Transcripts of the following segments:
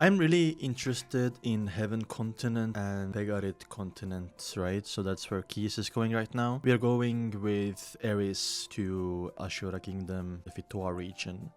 I'm really interested in Heaven Continent and Pegarit Continent, right? So that's where Keys is going right now. We are going with Ares to Ashura Kingdom, the Fitoa region,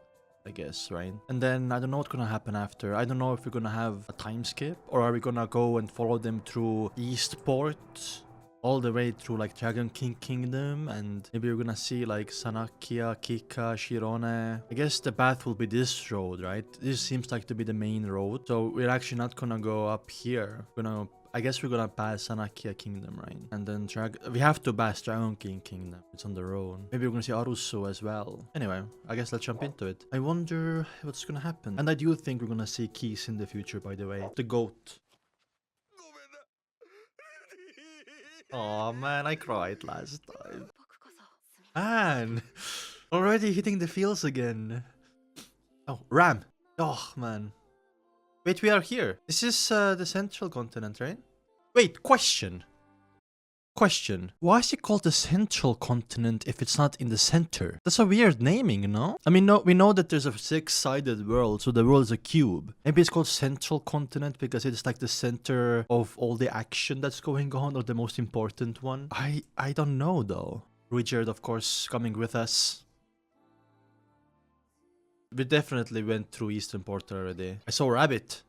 I guess, right? And then I don't know what's gonna happen after. I don't know if we're gonna have a time skip or are we gonna go and follow them through Eastport all the way through like Dragon King Kingdom, and maybe we're gonna see like Sanakia, Kika, Shirone. I guess the path will be this road, right? This seems like to be the main road. So we're actually not gonna go up here. I guess we're gonna pass Sanakia Kingdom, right? And then we have to pass Dragon King Kingdom. It's on the road. Maybe we're gonna see Arusu as well. Anyway, I guess let's jump into it. I wonder what's gonna happen. And I do think we're gonna see Keys in the future, by the way. The goat. Oh man, I cried last time. Man, already hitting the feels again. Oh, Ram. Oh man. Wait, we are here. This is the central continent, right? Wait, question. Why is it called the central continent if it's not in the center? That's a weird naming, no? I mean, no, we know that there's a six-sided world, so the world is a cube. Maybe it's called central continent because it's like the center of all the action that's going on, or the most important one. I don't know though. Richard, of course, coming with us. We definitely went through Eastern Port already. I saw a rabbit.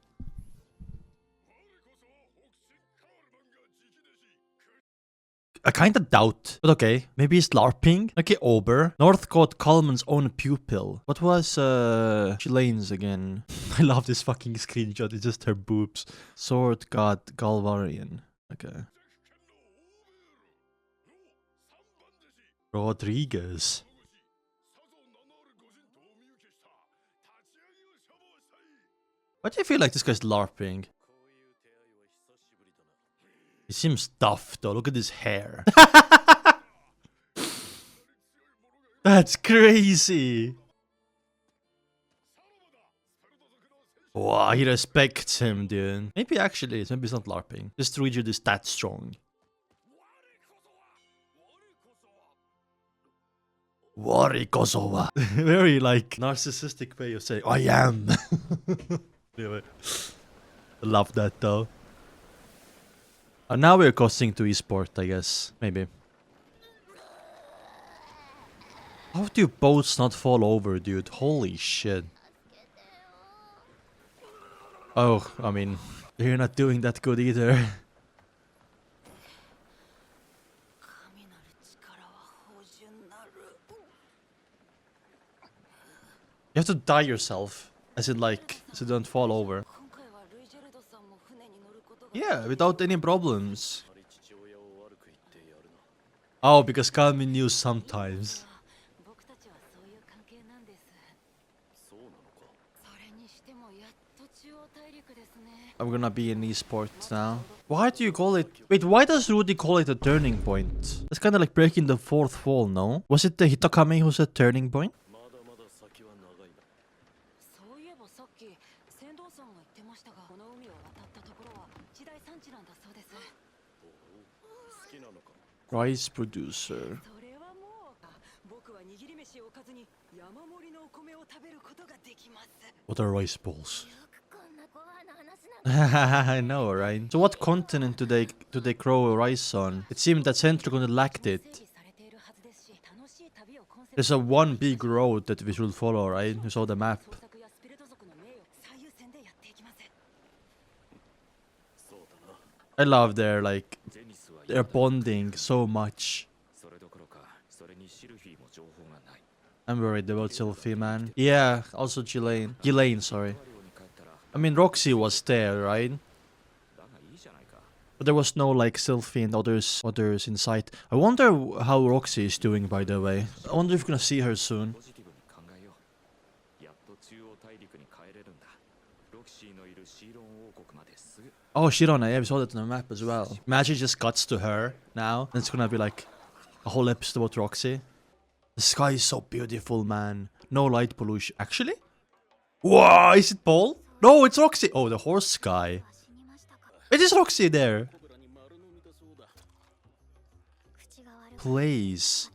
I kinda doubt, but okay. Maybe he's LARPing. Okay, Ober. Northcote Coleman's own pupil. What was Chilane's again? I love this fucking screenshot. It's just her boobs. Sword God Galvarian. Okay. Rodriguez. Why do you feel like this guy's LARPing? He seems tough though. Look at his hair. That's crazy. Wow, he respects him, dude. Maybe actually maybe it's not LARPing. Just Rigid is that strong. Warikosowa. Very like narcissistic way of saying I am. Anyway. Love that though. Now we're crossing to Eastport, I guess. Maybe. How do boats not fall over, dude? Holy shit. Oh, I mean, you're not doing that good either. You have to die yourself. As in like, so you don't fall over. Yeah, without any problems. Oh, because Kalmin knew sometimes. I'm gonna be in Eastport now. Why do you call it... Wait, why does Rudy call it a turning point? That's kinda like breaking the fourth wall, no? Was it the Hitokami who said turning point? Rice producer. What are rice balls? I know, right? So what continent do they grow rice on? It seemed that Central Continent lacked it. There's a one big road that we should follow, right? You saw the map. I love their bonding so much. I'm worried about Sylphie, man. Yeah, also Ghislaine. Ghislaine, sorry. I mean, Roxy was there, right? But there was no, like, Sylphie and others in sight. I wonder how Roxy is doing, by the way. I wonder if we're gonna see her soon. Oh, Shirona, yeah, we saw that on the map as well. Imagine it just cuts to her now, and it's gonna be like a whole episode about Roxy. The sky is so beautiful, man. No light pollution. Actually? Whoa, is it Paul? No, it's Roxy. Oh, the horse guy. It is Roxy there. Place.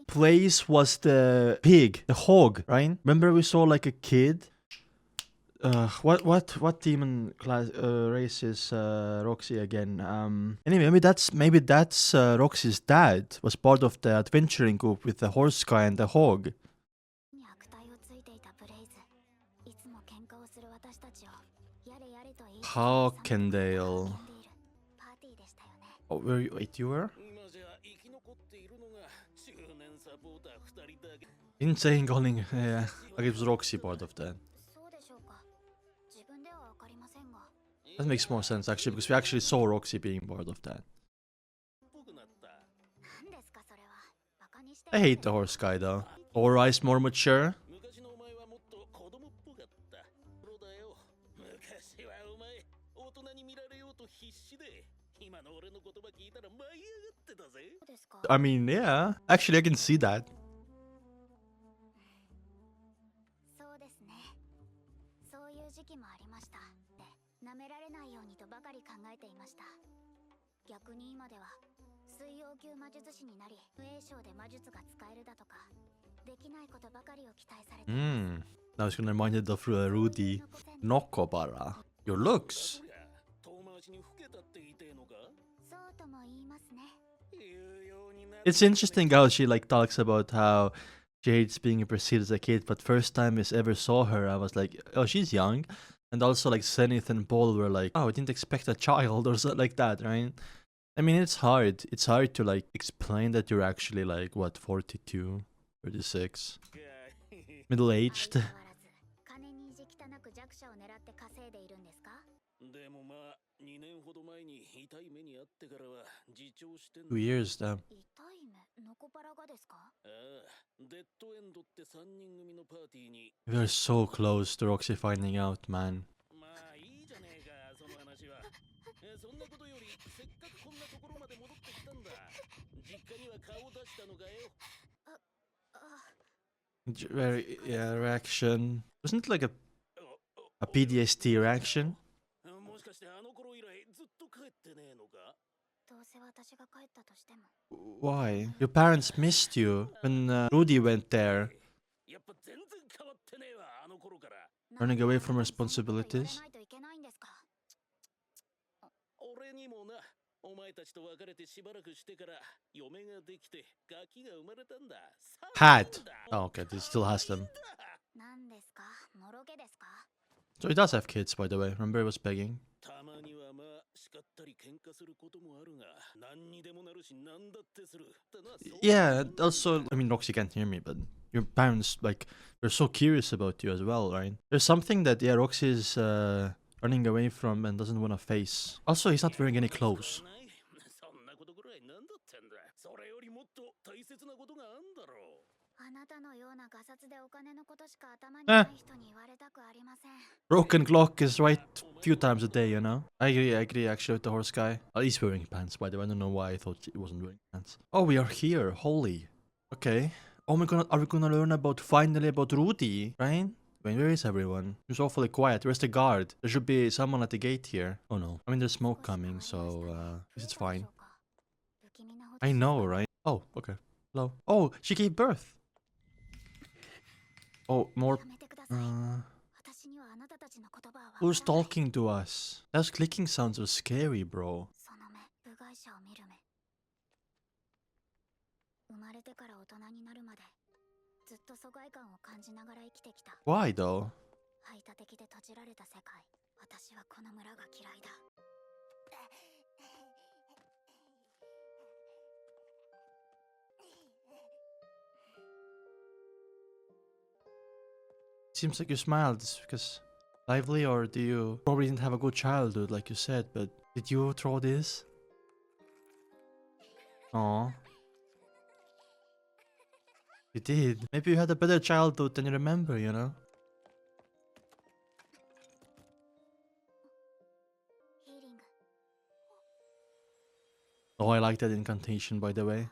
Place was the pig, the hog, right? Remember we saw like a kid? What demon class race is Roxy again? Anyway, maybe that's Roxy's dad was part of the adventuring group with the horse guy and the hog. Hawkendale. Oh, wait, you were? Insane calling, yeah. Like it was Roxy part of that. That makes more sense actually, because we actually saw Roxy being part of that. I hate the horse guy though. Aura is more mature. I mean, yeah. Actually, I can see that. Now it's gonna remind you of Rudy. Nokobara. Your looks. It's interesting how she like talks about how she hates being perceived as a kid, but first time I ever saw her, I was like, oh, she's young. And also like Zenith and Paul were like, oh, I didn't expect a child or something like that, right? I mean, it's hard. It's hard to like explain that you're actually like, what, 42, 36, middle-aged. 2 years, damn. We are so close to Roxy finding out, man. Very, yeah, reaction. Wasn't it like a PTSD reaction? Why? Your parents missed you when Rudy went there. Running away from responsibilities? Had. Oh, okay, he still has them. So he does have kids, by the way. Remember he was begging? Yeah, also, I mean, Roxy can't hear me, but your parents, like, they're so curious about you as well, right? There's something that, yeah, Roxy is running away from and doesn't want to face. Also, he's not wearing any clothes. Broken clock is right a few times a day, you know? I agree actually with the horse guy. Oh, he's wearing pants, by the way. I don't know why I thought he wasn't wearing pants. Oh, we are here. Holy. Okay. Oh my god, are we gonna learn finally about Rudy, right? Wait, where is everyone? It's awfully quiet. Where's the guard? There should be someone at the gate here. Oh no. I mean, there's smoke coming, so it's fine. I know, right? Oh, okay. Hello. Oh, she gave birth. Oh, more. Who's talking to us? Those clicking sounds are scary, bro. Why though? Seems like you smiled. Is because lively, or do you probably didn't have a good childhood like you said, but did you throw this? Aw. You did. Maybe you had a better childhood than you remember, you know? Oh, I like that incantation, by the way.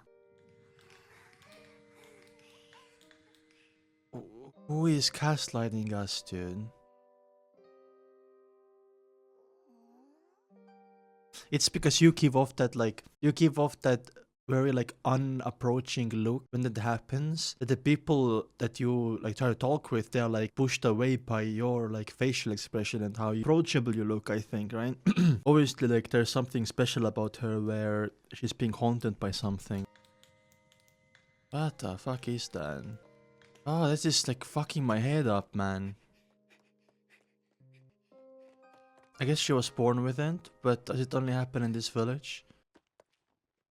Who is gaslighting us, dude? It's because you give off that, like, very like unapproaching look when that happens, that the people that you like try to talk with, they're like pushed away by your like facial expression and how approachable you look, I think, right? Obviously, like there's something special about her where she's being haunted by something. What the fuck is that? Oh, this is like fucking my head up, man. I guess she was born with it, but does it only happen in this village?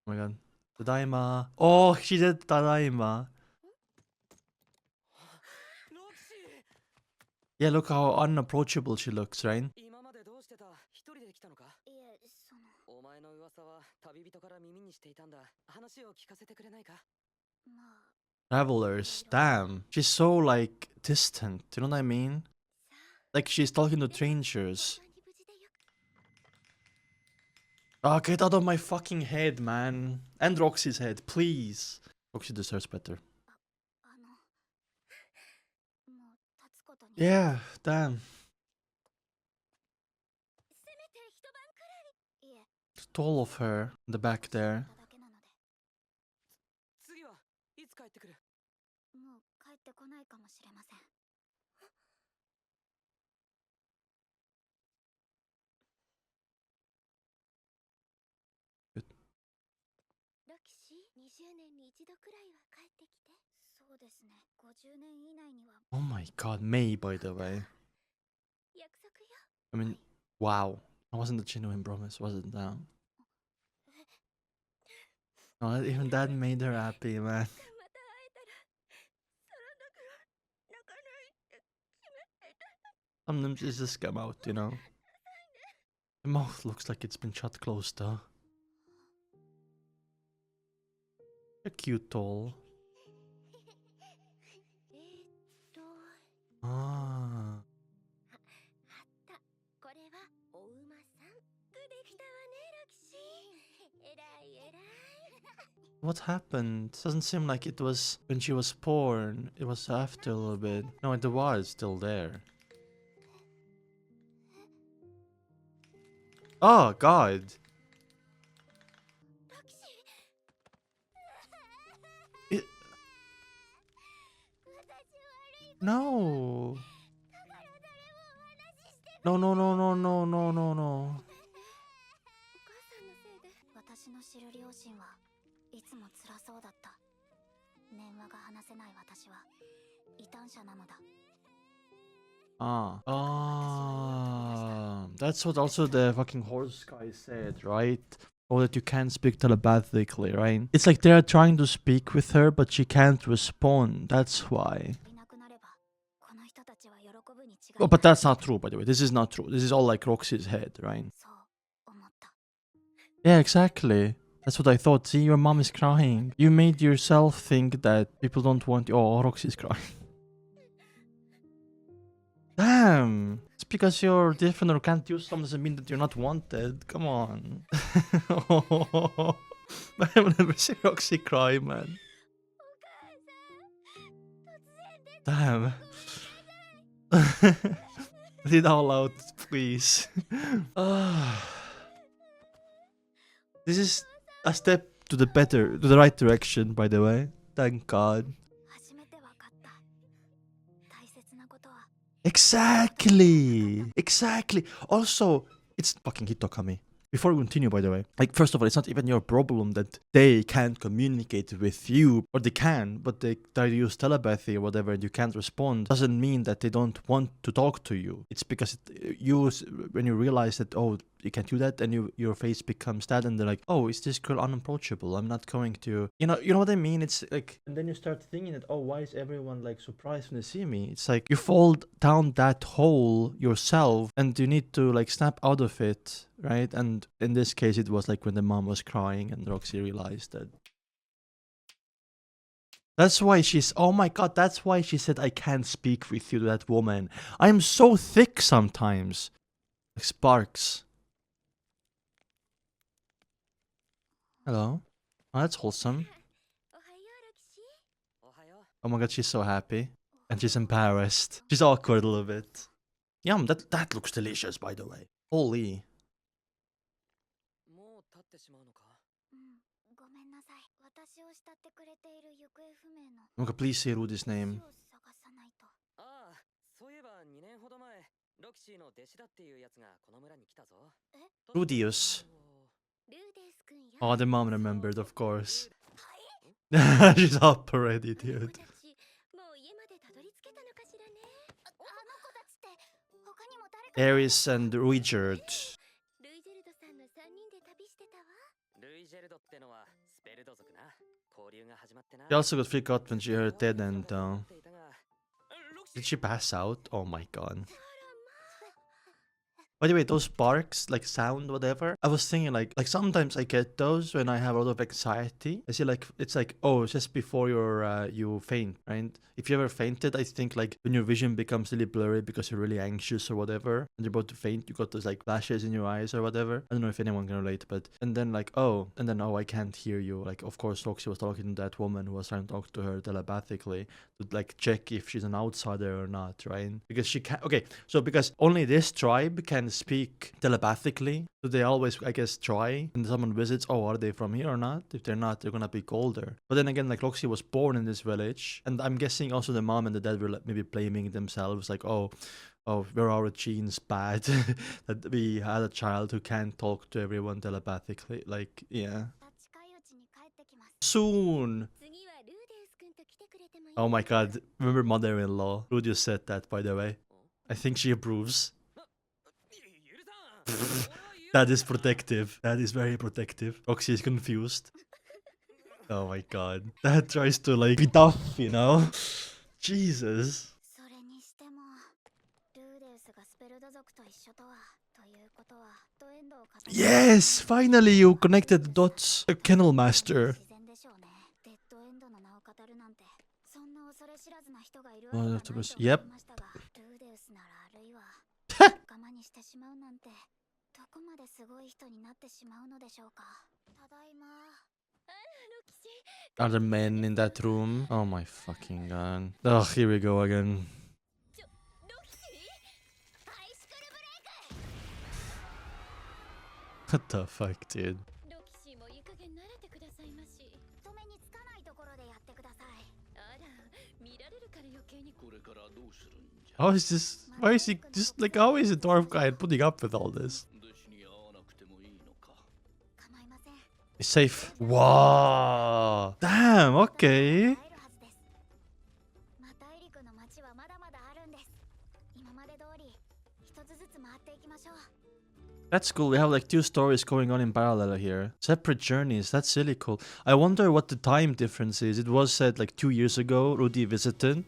Oh my god. Tadaima. Oh, she did Tadaima. Yeah, look how unapproachable she looks, right? Travelers, damn. She's so like distant, you know what I mean? Like she's talking to strangers. Oh, get out of my fucking head, man. And Roxy's head, please. Roxy deserves better. Yeah, damn. It's tall of her in the back there. Good. Oh my god, May, by the way. I mean, wow. That wasn't a genuine promise, was it now? No, even that made her happy, man. Sometimes it just come out, you know? The mouth looks like it's been shut closed, though. A cute doll. Ah. What happened? Doesn't seem like it was when she was born. It was after a little bit. No, the was still there. Oh, God. It... No. No, no, no, no, no, no, no, no. That's what also the fucking horse guy said, right? Or that you can't speak telepathically, right? It's like they're trying to speak with her, but she can't respond. That's why. Oh, but that's not true, by the way. This is not true. This is all like Roxy's head, right? Yeah, exactly. That's what I thought. See, your mom is crying. You made yourself think that people don't want you. Oh, Roxy's crying. Damn. It's because you're different or can't do something doesn't mean that you're not wanted. Come on. I will never see Roxy cry, man. Damn. Let it all out, please. This is a step to the right direction, by the way. Thank God. Exactly. Exactly. Also, it's fucking Hitokami. Before we continue, by the way, like, first of all, it's not even your problem that they can't communicate with you, or they can, but they use telepathy or whatever, and you can't respond. Doesn't mean that they don't want to talk to you. It's because when you realize that, oh, you can't do that, and your face becomes that, and they're like, oh, is this girl unapproachable? I'm not going to, you know what I mean? It's like, and then you start thinking that, oh, why is everyone like surprised when they see me? It's like you fall down that hole yourself, and you need to like snap out of it. Right? And in this case, it was like when the mom was crying and Roxy realized that. That's why oh my god, that's why she said, I can't speak with you to that woman. I am so thick sometimes. Like sparks. Hello? Oh, that's wholesome. Oh my god, she's so happy. And she's embarrassed. She's awkward a little bit. Yum, that looks delicious, by the way. Holy. Okay, please say Rudy's name. ああ、そういえば2年ほど前、ロキシーの弟子だっていうやつがこの村に来たぞ。 Rudius. ルーデス君や Oh, the mom remembered, of course. She's up already, あの子 dude. たちもう家までたどり着けたのかしらね。あの子たちって他にも誰か Aris and Richard. ルイジェルドさんの3人で旅してたわ。ルイジェルドってのはスペルド族な。交流が始まってな。 She also got freaked out when she heard Ted and did she pass out? Oh my god. By the way, those barks, like sound, whatever, I was thinking like sometimes I get those when I have a lot of anxiety. I see like, it's like, oh, just before you faint, right? If you ever fainted, I think like when your vision becomes really blurry because you're really anxious or whatever, and you're about to faint, you got those like flashes in your eyes or whatever. I don't know if anyone can relate, but, and then I can't hear you. Like, of course, Roxy was talking to that woman who was trying to talk to her telepathically to like check if she's an outsider or not, right? Because she can't, okay, so because only this tribe can speak telepathically, so they always, I guess, try, and someone visits, oh, are they from here or not? If they're not, they're gonna be colder. But then again, like, Roxy was born in this village, and I'm guessing also the mom and the dad were like, maybe blaming themselves, like, oh, were our genes bad that we had a child who can't talk to everyone telepathically? Like, yeah. 近いうちに帰ってきます。 Soon. 次はルーデス君と来てくれてもいい？ Oh my god, remember mother-in-law? Who just said that, by the way? I think she approves. That is protective. That is very protective. Roxy is confused. Oh my god. Dad tries to like be tough, you know? Jesus. それにしてもルーデスがスペルド族と一緒とはということはドエンドを語る Yes! Finally you connected the dots. A kennel master. 自然でしょうね。デッドエンドの名を語るなんてそんな恐れ知らずな人がいるわけがないと思いましたが、ルーデスならあるいは仲間にしてしまうなんてどこまですごい人になってしまうのでしょうか。ただいま。あらロキシ Are there men in that room? Oh my fucking god. Ugh, here we go again. ロキシハイスクールブレイク What the fuck, dude? ロキシもいい加減慣れてくださいまし。止めにつかないところでやってください。あら見られるから余計に。 How is this? Why is he just like, how is a dwarf guy putting up with all this? 構いません。 He's safe. Wow. Damn, okay. 会えるはずです。まあ大陸の街はまだまだあるんです。今まで通り一つずつ回っていきましょう。 That's cool. We have like two stories going on in parallel here. Separate journeys. That's really cool. I wonder what the time difference is. It was said like 2 years ago, Rudy visited.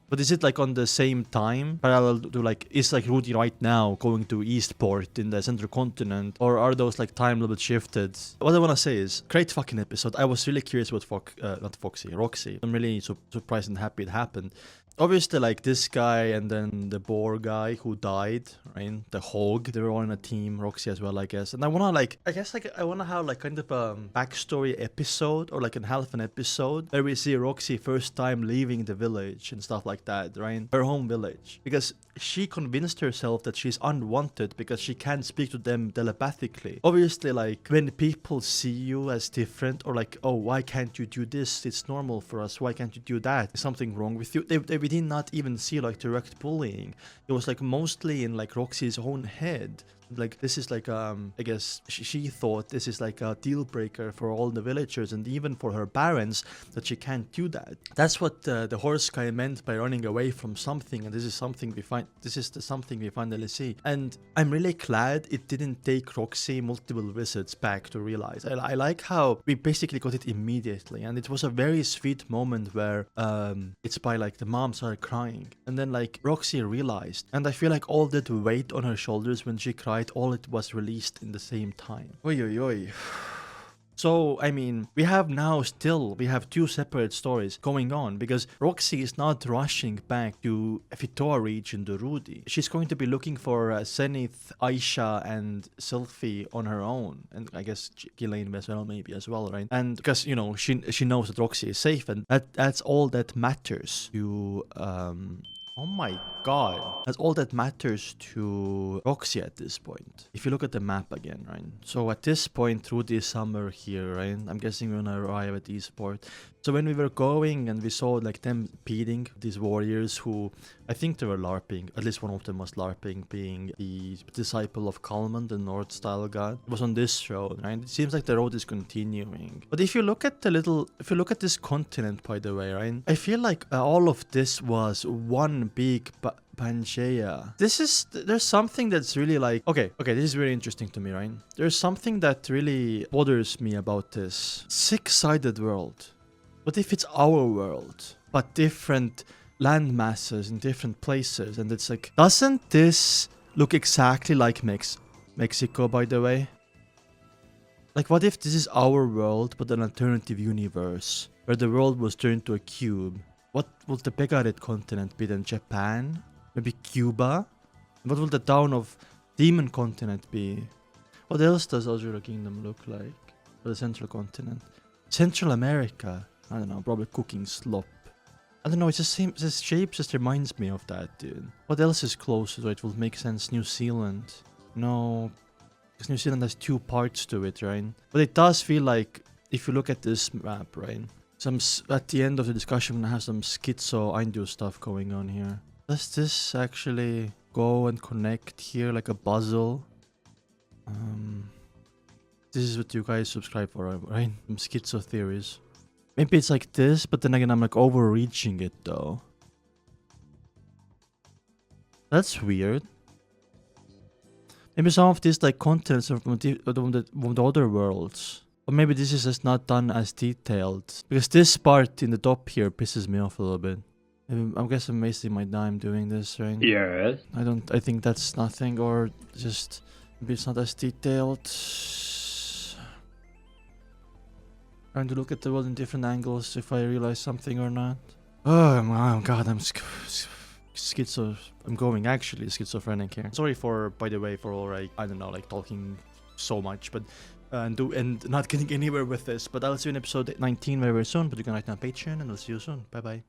But is it like on the same time? Parallel to like, is like Rudy right now going to Eastport in the central continent? Or are those like time a little bit shifted? What I want to say is, great fucking episode. I was really curious about Roxy. I'm really surprised and happy it happened. Obviously, like this guy and then the boar guy who died, right? The hog, they were all in a team, Roxy as well, I guess. And I wanna like, I wanna have like kind of a backstory episode or like an half an episode where we see Roxy first time leaving the village and stuff like that, right? Her home village. Because she convinced herself that she's unwanted because she can't speak to them telepathically. Obviously, like when people see you as different or like, oh, why can't you do this? It's normal for us. Why can't you do that? Is something wrong with you? We did not even see like direct bullying. It was like mostly in like Roxy's own head. Like this is like I guess she thought this is like a deal breaker for all the villagers and even for her parents that she can't do that. That's what the horse guy meant by running away from something, and this is something we find. This is the something we finally see, and I'm really glad it didn't take Roxy multiple visits back to realize. I like how we basically got it immediately, and it was a very sweet moment where it's by like the mom started crying, and then like Roxy realized, and I feel like all that weight on her shoulders when she cried. All it was released in the same time. Oi, oi, oi. So, I mean, we have two separate stories going on because Roxy is not rushing back to Fitoa region to Rudy. She's going to be looking for Zenith, Aisha, and Sylphie on her own. And I guess Ghislaine as well, maybe as well, right? And because, you know, she knows that Roxy is safe and that's all that matters to, Oh my god. That's all that matters to Roxy at this point. If you look at the map again, right? So at this point through this summer here, right? I'm guessing we're gonna arrive at Eastport. So when we were going and we saw like them beating these warriors who, I think they were LARPing, at least one of them was LARPing, being the disciple of Kalman, the North style god. It was on this road, right? It seems like the road is continuing. But if you look at this continent, by the way, right? I feel like all of this was one big Pangea. There's something that's really like, okay, this is very interesting to me, right? There's something that really bothers me about this. Six-sided world. What if it's our world, but different land masses in different places? And it's like, doesn't this look exactly like Mexico, by the way? Like, what if this is our world, but an alternative universe, where the world was turned to a cube? What would the Begarit continent be then? Japan? Maybe Cuba? What will the town of Demon continent be? What else does Azura Kingdom look like? For the central continent? Central America? I don't know, probably cooking slop. I don't know, it's the same, this shape just reminds me of that, dude. What else is close so it will make sense? New Zealand? No, because New Zealand has two parts to it, right? But it does feel like, if you look at this map, right? At the end of the discussion, we're gonna have some schizo Andu stuff going on here. Does this actually go and connect here like a puzzle? This is what you guys subscribe for, right? Some schizo theories. Maybe it's like this, but then again, I'm like overreaching it though. That's weird. Maybe some of these like contents are from the other worlds. Or maybe this is just not done as detailed. Because this part in the top here pisses me off a little bit. I guess I'm wasting my time doing this, right? Yes. I think that's nothing, or just maybe it's not as detailed. Trying to look at the world in different angles if I realize something or not. Oh my god, I'm I'm going actually schizophrenic here. Sorry for, by the way, for all like, I don't know, like talking so much, but and not getting anywhere with this. But I'll see you in episode 19 very, very soon. But you can write down Patreon, and I'll see you soon. Bye bye.